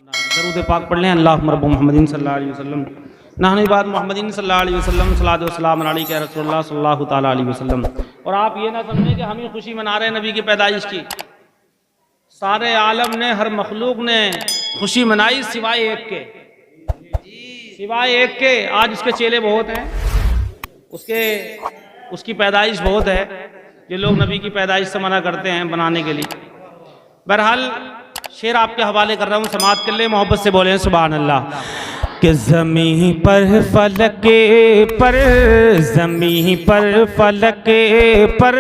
दरूद पाक पढ़ लें। अल्लाहुम्मा रब्ब मुहम्मदिन सल्लल्लाहु अलैहि वसल्लम नहनु बाद मुहम्मदिन सल्लल्लाहु अलैहि वसल्लम सलातो वस्सलाम अलैका या रसूलल्लाह सल्लल्लाहु ताला अलैहि वसल्लम। और आप ये ना समझें कि हम ही खुशी मना रहे हैं नबी की पैदाइश की। सारे आलम ने, हर मखलूक ने खुशी मनाई सिवाय एक के, सिवाय एक के। आज उसके चेले बहुत हैं, उसकी पैदाइश बहुत है। जो लोग नबी की पैदाइश से मना करते हैं बनाने के लिए। बहरहाल शेर आपके हवाले कर रहा हूँ, समाअत कर ले, मोहब्बत से बोले सुभान अल्लाह। कि ज़मीं पर फलक पर, ज़मीं पर फलक पर,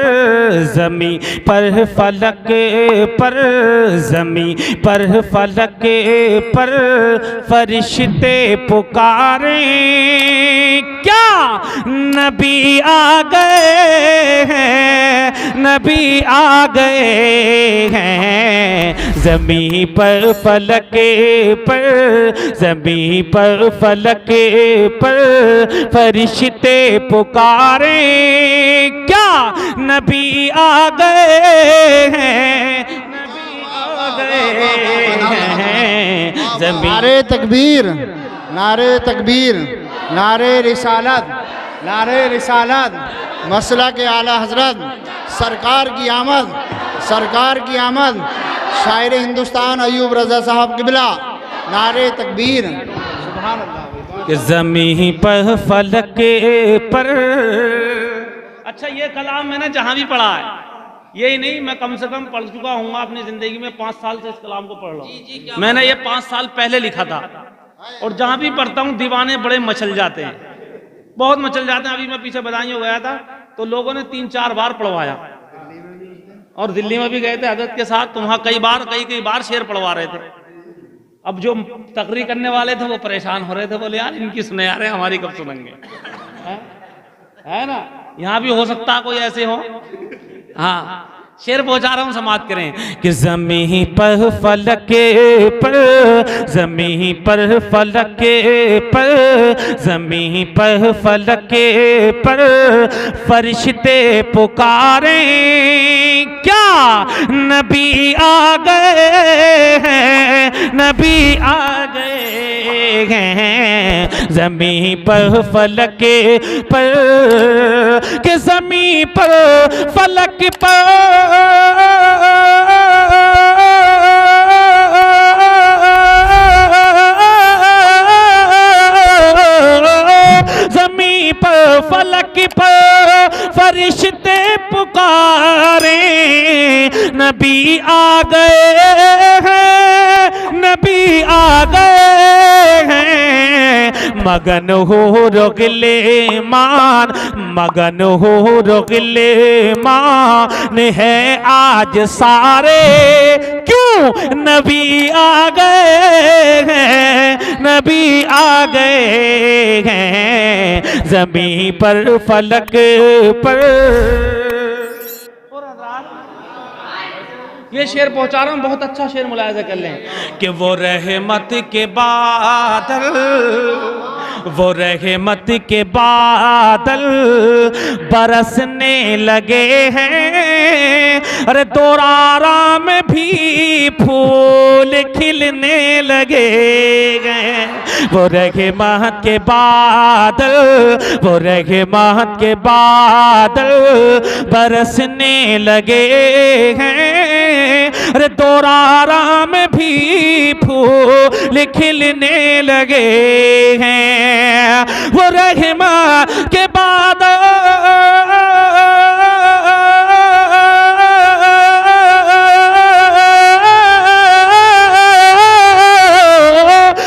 ज़मीं पर फलक पर, ज़मीं पर फलक पर फरिश्ते पुकारे क्या नबी आ गए हैं, नबी आ गए हैं। ज़मीं पर फलक पर, ज़मीं पर फलक पर फरिश्ते पुकारे क्या नबी आ गए हैं, नबी आ गए हैं। नारे तकबीर, नारे तकबीर, नारे रिसालत, नारे रिसालत, मसला के आला हजरत, सरकार की आमद, सरकार की आमद, शायर हिंदुस्तान अयूब रज़ा साहब क़िबला, नारे तकबीर। सुभान अल्लाह। कि ज़मीं पर फलक पर। अच्छा, ये कलाम मैंने जहाँ भी पढ़ा है, यही नहीं, मैं कम से कम पढ़ चुका हूँ अपनी ज़िंदगी में। 5 साल से इस कलाम को पढ़ रहा हूँ। मैंने ये 5 साल पहले लिखा था और जहाँ भी पढ़ता हूँ दीवाने बड़े मचल जाते हैं, बहुत मचल जाते हैं। अभी मैं पीछे बदायूं गया था तो लोगों ने 3-4 बार पढ़वाया, और दिल्ली में भी गए थे हजरत के साथ, तो वहाँ कई बार शेर पढ़वा रहे थे। अब जो तकरीर करने वाले थे वो परेशान हो रहे थे, बोले यार इनकी सुने आ रहे हैं, हमारी कब सुनेंगे। है ना, यहाँ भी हो सकता है कोई ऐसे हो। हाँ, शेर पहुंचा रहा हूँ, समाअत करें। कि ज़मीं पर फलक पर, ज़मीं पर फलक पर, ज़मीं पर फलक पर फरिश्ते पुकारे क्या नबी आ गए हैं, नबी आ गए हैं। ज़मीं पर फलक पर, कि ज़मीं पर फलक पर ज़मीं पर फलक पर फरिश्ते पुकारे नबी आ गए हैं, नबी आ गए हैं। मगन हो रोगिले मान, मगन हो रोगिले मान है आज सारे क्यों नबी आ गए हैं, नबी आ गए हैं। ज़मीं पर फलक पर। ये शेर पहुंचा रहा हूँ, बहुत अच्छा शेर मुलाहिज़ा कर लें। कि वो रहमत के बादल, वो रहमत के बादल बरसने लगे हैं। अरे दोरारा में भी फूल खिलने लगे हैं। वो रहमत के बादल, वो रहमत के बादल बरसने लगे हैं। अरे दोरारा में भी फूल खिलने लगे हैं। वो रहमत के बादल,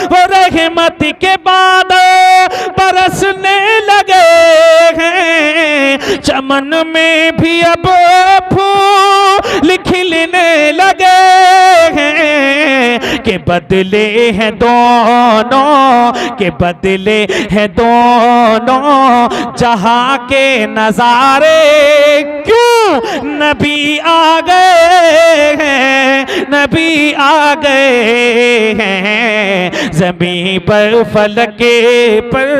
वो रहमत के बादल बरसने लगे हैं। चमन में भी अब फूल खिलने लगे हैं। के बदले हैं दोनों, के बदले हैं दोनों जहां के नजारे क्यों नबी आ गए हैं, नबी आ गए हैं। ज़मीं पर फलक पर।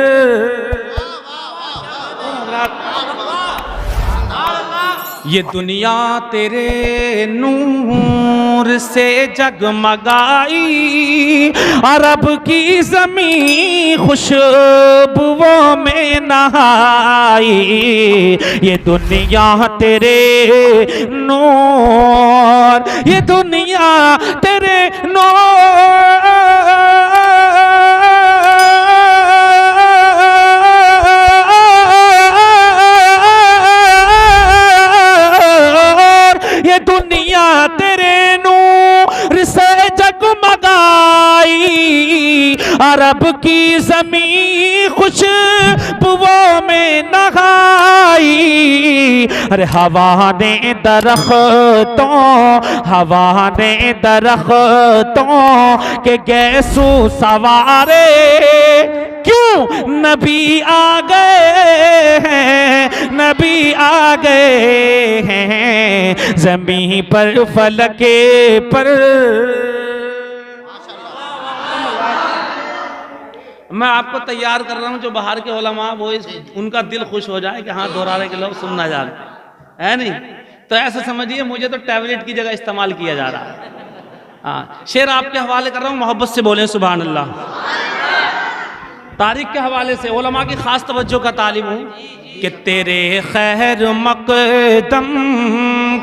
ये दुनिया तेरे नूर से जगमगाई, अरब की ज़मीं खुशबुओं में नहाई। ये दुनिया तेरे नूर, ये दुनिया तेरे ये दुनिया तेरे नूर से जगमगाई, अरब की ज़मीं खुशबुओं में नहाई। अरे हवा ने दरख्तों, हवा ने दरख्तों के गैसू सवारे, क्यों नबी आ गए हैं, नबी आ गए हैं ज़मीं पर फलके पर। मैं आपको तैयार कर रहा हूं, जो बाहर के उलमा वो उनका दिल खुश हो जाए कि हाँ दोहराने के लोग सुन ना जाए, है नहीं? तो ऐसा समझिए मुझे तो टैबलेट की जगह इस्तेमाल किया जा रहा है। हाँ, शेर आपके हवाले कर रहा हूँ, मोहब्बत से बोलें सुभान अल्लाह। तारीख के हवाले से उलमा की खास तवज्जो का तालिब हूँ कि तेरे खैर मकदम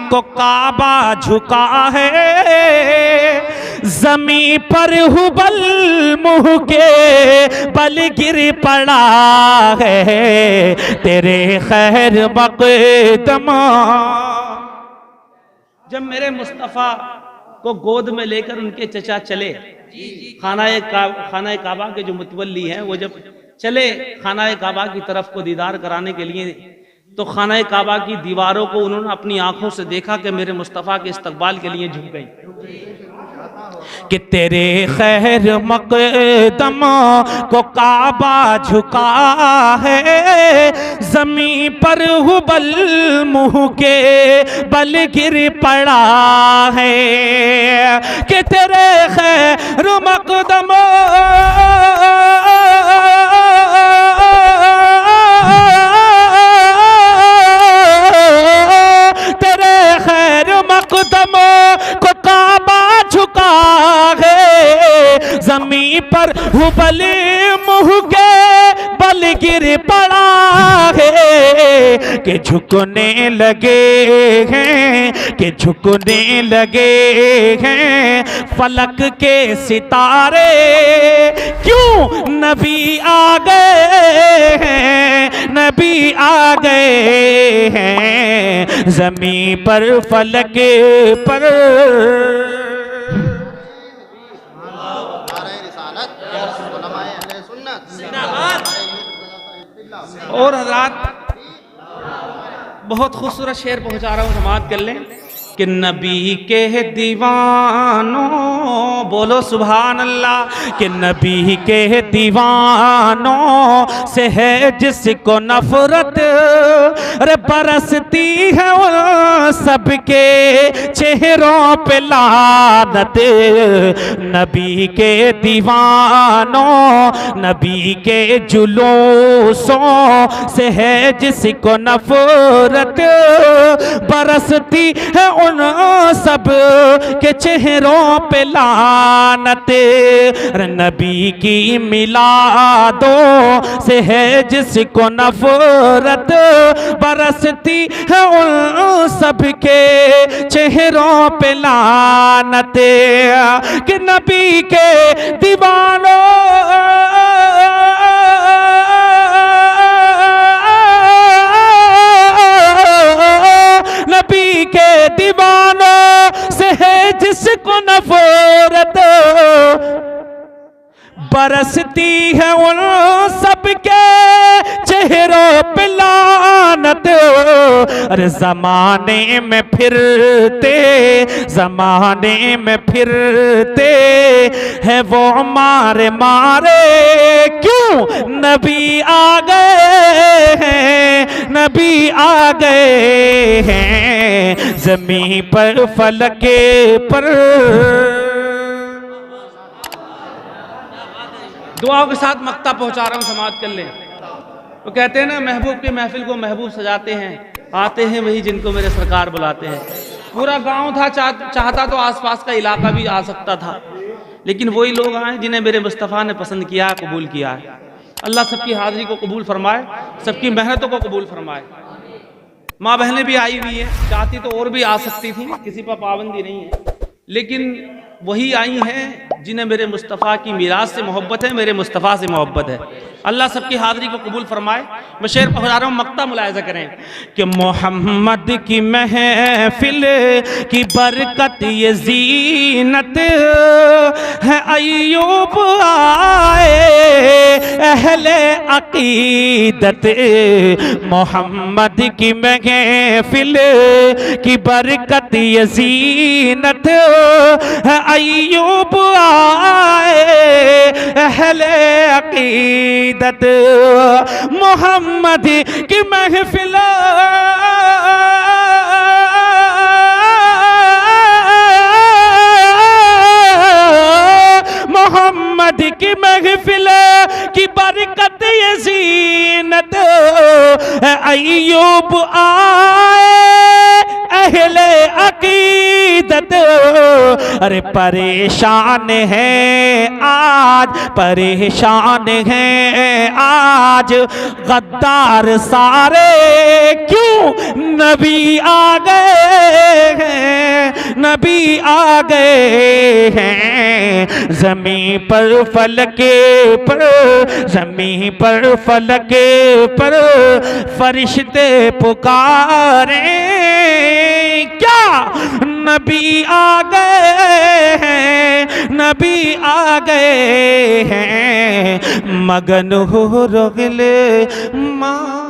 को काबा झुका है, जमी पर हुबल मुँह के बल गिर पड़ा है। तेरे खैर मकदम, जब मेरे मुस्तफ़ा को गोद में लेकर उनके चचा चले, खाना काबा के जो मुतवल्ली हैं वो जब चले खाना काबा की तरफ को दीदार कराने के लिए, तो खाना काबा की दीवारों को उन्होंने अपनी आंखों से देखा कि मेरे मुस्तफ़ा के इस्तकबाल के लिए झुक गई। कि तेरे खैर मकदम को काबा झुका है, जमी पर हुबल मुँह के बल गिर पड़ा है। कि तेरे खैर मकदम, तेरे खैर मकदम को काबा झुका है, जमी पर हुबल मुँह के बल गिर पड़ा है। कि झुकने लगे हैं, कि झुकने लगे हैं फलक के सितारे, क्यों नबी आ गए हैं, नबी आ गए हैं ज़मीं पर फलक पर। और हज़रात बहुत खूबसूरत शेर पहुंचा रहा हूँ, समाअत कर लें कि नबी के दीवानों, बोलो सुभान अल्लाह, कि नबी के दीवानों से है जिसको नफरत, अरे बरसती है उन सबके चेहरों पे लानत। नबी के दीवानों, नबी के जुलूसों से है जिसको नफरत, बरसती है उन सब के चेहरों पे लानत। नबी की मिलादों से है जिसको नफरत, बरसती है उन सब के चेहरों पे लानत। कि नबी के दीवानों, नबी के दीवानों से है जिसको नफरत, बरसती है उन सबके चेहरों पे लानत। अरे ज़माने में फिरते, ज़माने में फिरते है वो मारे मारे, क्यों नबी आ गए हैं, नबी आ गए हैं ज़मीं पर फलके पर। दुआओं के साथ मक्ता पहुंचा रहा हूं, समाअत कर लें। तो कहते हैं ना, महबूब की महफिल को महबूब सजाते हैं, आते हैं वही जिनको मेरे सरकार बुलाते हैं। पूरा गांव था, चाहता तो आसपास का इलाका भी आ सकता था, लेकिन वही लोग आए जिन्हें मेरे मुस्तफ़ा ने पसंद किया, कबूल किया है। अल्लाह सबकी हाज़िरी को कबूल फरमाए, सबकी मेहनतों को कबूल फरमाए। माँ बहनें भी आई हुई हैं, चाहती तो और भी आ सकती थी, किसी पर पाबंदी नहीं है, लेकिन वही आई हैं जिन्हें मेरे मुस्तफ़ा की मीरास से मोहब्बत है, मेरे मुस्तफ़ा से मोहब्बत है। अल्लाह सबकी हाज़िरी को कबूल फरमाए। मैं शेर पढ़ा रहा हूँ, मक्ता मुलाहिज़ा करें कि मोहम्मद की महफिल की बरकत ये ज़ीनत है, अय्यूब आए अहले अक़ीदत, मोहम्मद की महफिल की बरकत ये ज़ीनत है, अय्यूब आए अहले अक़ीदत, मोहम्मद की महफिल मोहम्मद की महफिल की बरकत ये ज़ीनत है, अय्यूब आए अहले अक़ीदत। अरे परेशान है आज, परेशान है आज गद्दार सारे, क्यों नबी आ गए हैं, नबी आ गए हैं। ज़मीं पर फलके पर, ज़मीं पर फलके पर फरिश्ते पुकारे, क्या नबी आ गए हैं, नबी आ गए हैं। मगन हो रोगिले माँ